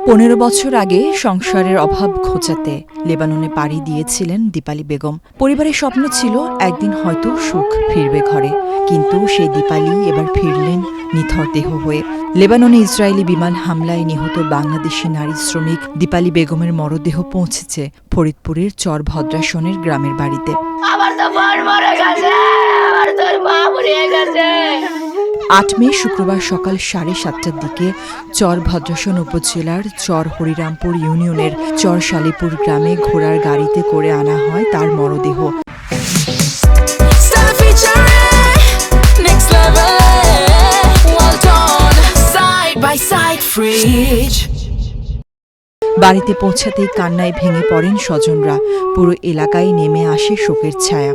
15 বছর আগে সংসারের অভাব ঘোচাতে লেবাননে পাড়ি দিয়েছিলেন দীপালি বেগম। পরিবারের স্বপ্ন ছিল একদিন হয়তো সুখ ফিরবে ঘরে, কিন্তু সেই দীপালি এবার ফিরলেন নিথর দেহ হয়ে। লেবাননে ইসরায়েলি বিমান হামলায় নিহত বাংলাদেশি নারী শ্রমিক দীপালি বেগমের মরদেহ পৌঁছেছে ফরিদপুরের চর ভদ্রাসনের গ্রামের বাড়িতে। 8 মে শুক্রবার সকাল 7:30টার দিকে চর ভদ্রাসন উপজেলার চর হরিরামপুর ইউনিয়নের চর শালিপুর গ্রামে ঘোড়ার গাড়িতে করে আনা হয় তার মরদেহ। বাড়িতে পৌঁছাতেই কান্নায় ভেঙে পড়েন স্বজনরা। পুরো এলাকায় নেমে আসে শোকের ছায়া।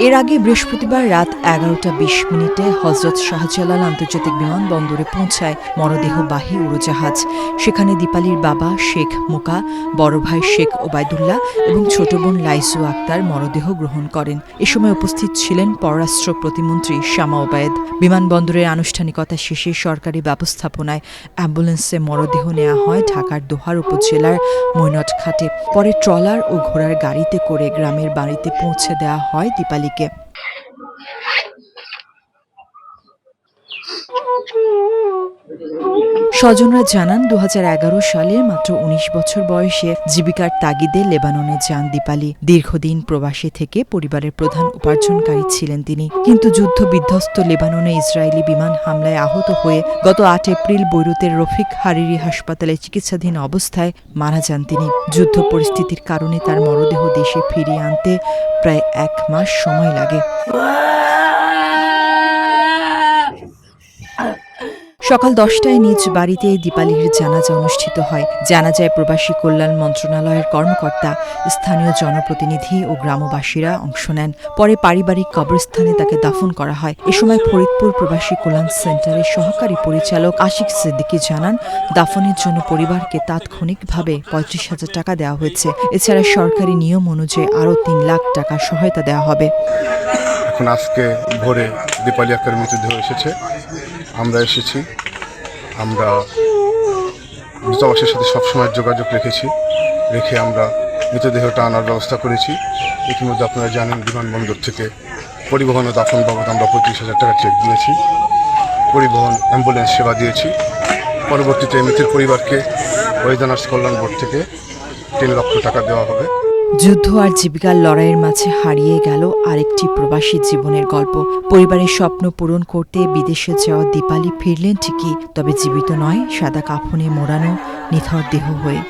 এর আগে বৃহস্পতিবার রাত 11টা 20 হযরত শাহজালাল আন্তর্জাতিক বিমানবন্দরে পৌঁছায় মরদেহবাহী উড়োজাহাজ। সেখানে দীপালির বাবা শেখ মোকা, বড় ভাই শেখ ওবায়দুল্লাহ এবং ছোট বোন লাইসু আক্তার মরদেহ গ্রহণ করেন। এ সময় উপস্থিত ছিলেন পররাষ্ট্র প্রতিমন্ত্রী শামা ওবায়েদ। বিমানবন্দরের আনুষ্ঠানিকতা শেষে সরকারি ব্যবস্থাপনায় অ্যাম্বুলেন্সে মরদেহ নেওয়া হয় ঢাকার দোহার উপজেলার মৈনটঘাটে। পরে ট্রলার ও ঘোড়ার গাড়িতে করে গ্রামের বাড়িতে পৌঁছে দেওয়া হয় দীপালিকে। স্বজনরা জানান, 2011 সালে মাত্র 19 বছর বয়সে জীবিকার তাগিদে লেবাননে যান দীপালি। দীর্ঘদিন প্রবাসী থেকে পরিবারের প্রধান উপার্জনকারী ছিলেন তিনি। কিন্তু যুদ্ধ বিধ্বস্ত লেবাননে ইসরায়েলি বিমান হামলায় আহত হয়ে গত 8 এপ্রিল বৈরুতের রফিক হারিরি হাসপাতালে চিকিৎসাধীন অবস্থায় মারা যান তিনি। যুদ্ধ পরিস্থিতির কারণে তার মরদেহ দেশে ফিরিয়ে আনতে প্রায় 1 মাস সময় লাগে। সকাল 10টায় নিজ বাড়িতে দীপালির জানাজা অনুষ্ঠিত হয়। জানাজায় প্রবাসী কল্যাণ মন্ত্রণালয়ের কর্মকর্তা, স্থানীয় জনপ্রতিনিধি ও গ্রামবাসীরা অংশ নেন। পরে পারিবারিক কবরস্থানে তাকে দাফন করা হয়। এ সময় ফরিদপুর প্রবাসী কল্যাণ সেন্টারের সহকারী পরিচালক আশিক সিদ্দিকী জানান, দাফনের জন্য পরিবারকে তাৎক্ষণিকভাবে 35,000 টাকা দেওয়া হয়েছে। এছাড়া সরকারি নিয়ম অনুযায়ী আরও 3 লাখ টাকা সহায়তা দেওয়া হবে। এখন আজকে ভোরে দীপালি আক্তার মৃতদেহ এসেছে। আমরা এসেছি। আমরা দূতাবাসের সাথে সবসময় যোগাযোগ রেখে আমরা মৃতদেহটা আনার ব্যবস্থা করেছি। ইতিমধ্যে আপনারা জানেন, বিমানবন্দর থেকে পরিবহন ও দাফন বাবদ আমরা 35,000 টাকা চেক দিয়েছি। পরিবহন অ্যাম্বুলেন্স সেবা দিয়েছি। পরবর্তীতে মৃতের পরিবারকে ওয়েদানার্স কল্যাণ বোর্ড থেকে 3 লক্ষ টাকা দেওয়া হবে। যুদ্ধ আর জীবিকার লড়াইয়ের মাঝে হারিয়ে গেল আরেকটি প্রবাসী জীবনের গল্প। পরিবারের স্বপ্ন পূরণ করতে বিদেশে যাওয়া দীপালি ফিরলেন ঠিকই, তবে জীবিত নয়, সাদা কাফনে মোড়ানো নিথর দেহ হয়ে।